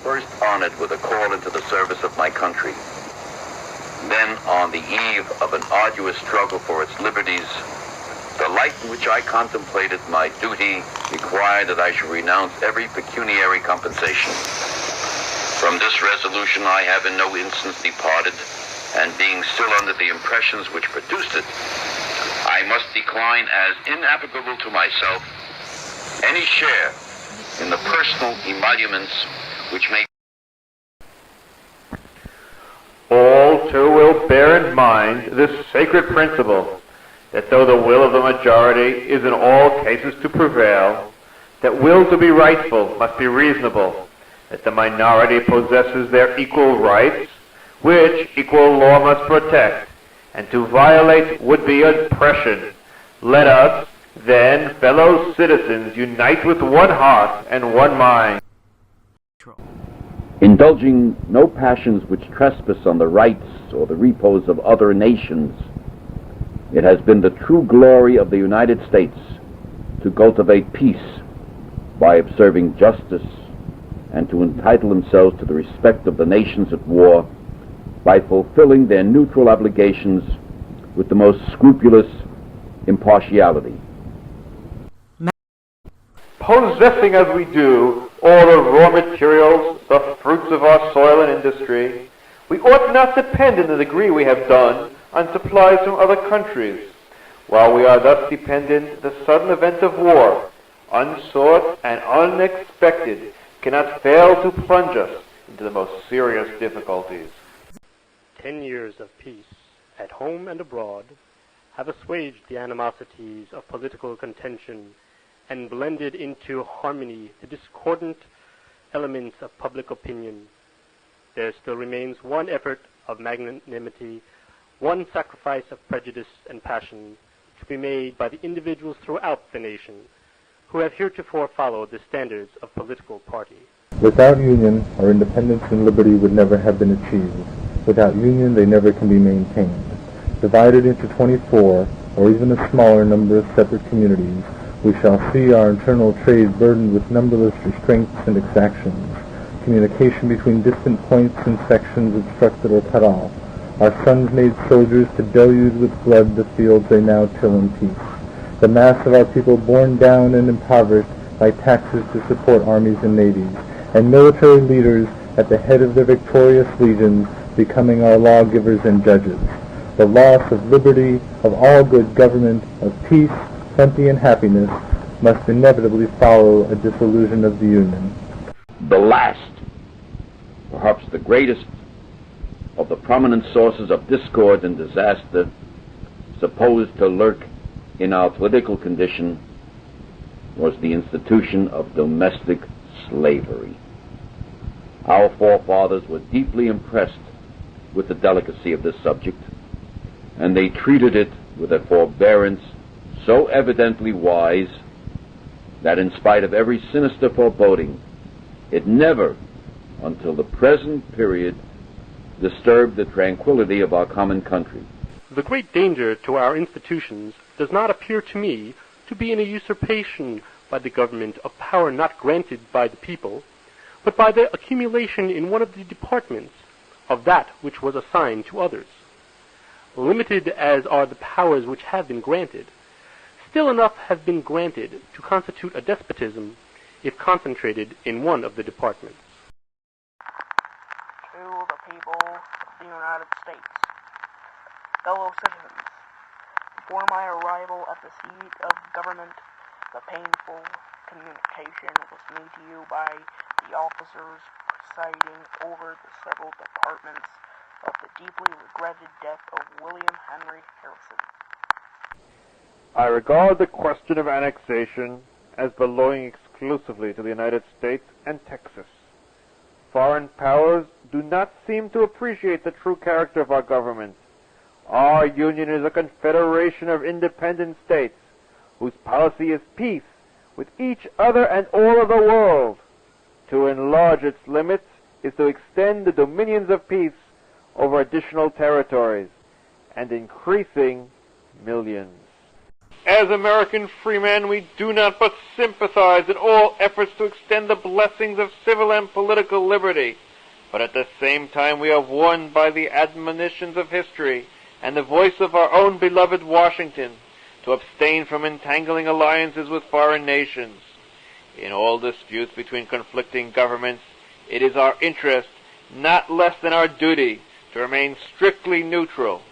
first honored with a call into the service of my country. Then, on the eve of an arduous struggle for its liberties, the light in which I contemplated my duty required that I should renounce every pecuniary compensation. From this resolution I have in no instance departed, and being still under the impressions which produced it, I must decline as inapplicable to myself any share in the personal emoluments which may... All too will bear in mind this sacred principle, that though the will of the majority is in all cases to prevail, that will to be rightful must be reasonable, that the minority possesses their equal rights, which equal law must protect, and to violate would be oppression. Let us, then, fellow citizens, unite with one heart and one mind. Indulging no passions which trespass on the rights or the repose of other nations, it has been the true glory of the United States to cultivate peace by observing justice and to entitle themselves to the respect of the nations at war by fulfilling their neutral obligations with the most scrupulous impartiality. Possessing as we do all the raw materials, the fruits of our soil and industry, we ought not depend in the degree we have done on supplies from other countries. While we are thus dependent, the sudden event of war, unsought and unexpected, cannot fail to plunge us into the most serious difficulties. 10 years of peace, at home and abroad, have assuaged the animosities of political contention and blended into harmony the discordant elements of public opinion. There still remains one effort of magnanimity, one sacrifice of prejudice and passion to be made by the individuals throughout the nation who have heretofore followed the standards of political party. Without union, our independence and liberty would never have been achieved. Without union, they never can be maintained. Divided into 24, or even a smaller number of separate communities, we shall see our internal trade burdened with numberless restraints and exactions, communication between distant points and sections obstructed or cut off, our sons made soldiers to deluge with blood the fields they now till in peace, the mass of our people borne down and impoverished by taxes to support armies and navies, and military leaders at the head of their victorious legions becoming our lawgivers and judges. The loss of liberty, of all good government, of peace, plenty, and happiness must inevitably follow a dissolution of the Union. The last, perhaps the greatest, of the prominent sources of discord and disaster supposed to lurk in our political condition was the institution of domestic slavery. Our forefathers were deeply impressed with the delicacy of this subject, and they treated it with a forbearance so evidently wise that in spite of every sinister foreboding, it never, until the present period, disturbed the tranquility of our common country. The great danger to our institutions does not appear to me to be in a usurpation by the government of power not granted by the people, but by the accumulation in one of the departments of that which was assigned to others. Limited as are the powers which have been granted, still enough has been granted to constitute a despotism if concentrated in one of the departments. To the people of the United States, fellow citizens, before my arrival at the seat of government, the painful communication was made to you by the officers presiding over the several departments of the deeply regretted death of William Henry Harrison. I regard the question of annexation as belonging exclusively to the United States and Texas. Foreign powers do not seem to appreciate the true character of our government. Our Union is a confederation of independent states whose policy is peace with each other and all of the world. To enlarge its limits is to extend the dominions of peace over additional territories and increasing millions. As American freemen, we do not but sympathize in all efforts to extend the blessings of civil and political liberty, but at the same time we are warned by the admonitions of history and the voice of our own beloved Washington to abstain from entangling alliances with foreign nations. In all disputes between conflicting governments, it is our interest, not less than our duty, to remain strictly neutral,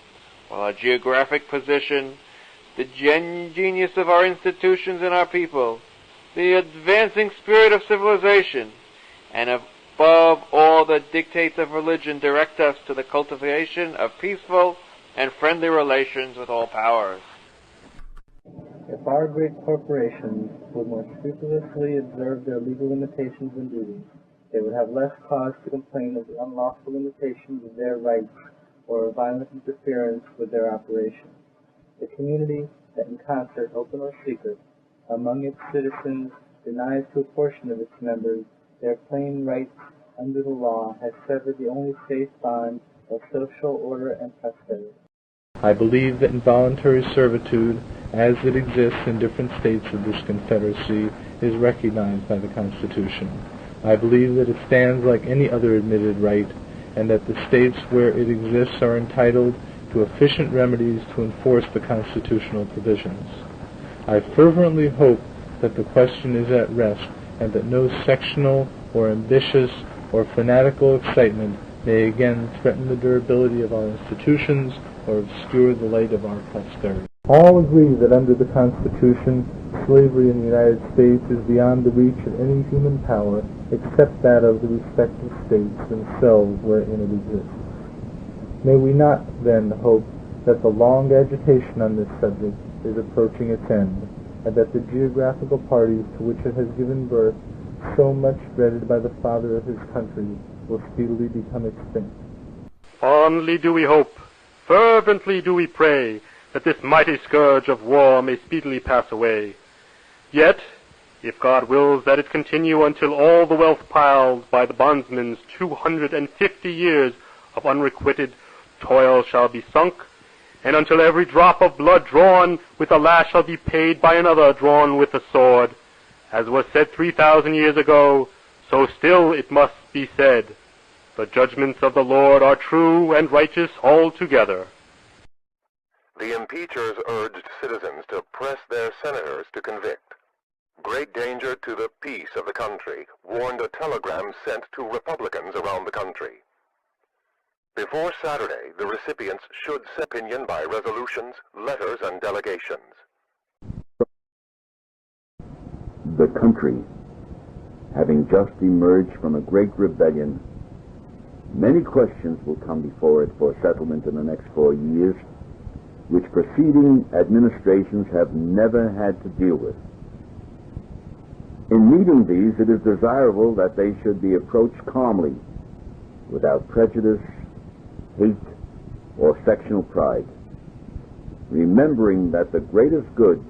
while our geographic position, the genius of our institutions and our people, the advancing spirit of civilization, and above all the dictates of religion direct us to the cultivation of peaceful and friendly relations with all powers. If our great corporations would more scrupulously observe their legal limitations and duties, they would have less cause to complain of the unlawful limitations of their rights or of violent interference with their operations. The community that in concert, open or secret, among its citizens denies to a portion of its members their plain rights under the law has severed the only safe bond of social order and prosperity. I believe that involuntary servitude, as it exists in different states of this Confederacy, is recognized by the Constitution. I believe that it stands like any other admitted right, and that the states where it exists are entitled to efficient remedies to enforce the constitutional provisions. I fervently hope that the question is at rest, and that no sectional or ambitious or fanatical excitement may again threaten the durability of our institutions or obscure the light of our prosperity. All agree that under the Constitution, slavery in the United States is beyond the reach of any human power except that of the respective states themselves wherein it exists. May we not, then, hope that the long agitation on this subject is approaching its end, and that the geographical parties to which it has given birth, so much dreaded by the father of his country, will speedily become extinct. Fondly do we hope, fervently do we pray, that this mighty scourge of war may speedily pass away. Yet, if God wills that it continue until all the wealth piled by the bondsman's 250 years of unrequited toil shall be sunk, and until every drop of blood drawn with a lash shall be paid by another drawn with a sword, as was said 3,000 years ago, so still it must be said, the judgments of the Lord are true and righteous altogether. The impeachers urged citizens to press their senators to convict. Great danger to the peace of the country, warned a telegram sent to Republicans around the country. Before Saturday, the recipients should set opinion by resolutions, letters, and delegations. The country, having just emerged from a great rebellion, many questions will come before it for settlement in the next 4 years, which preceding administrations have never had to deal with. In meeting these, it is desirable that they should be approached calmly, without prejudice, hate, or sectional pride, remembering that the greatest good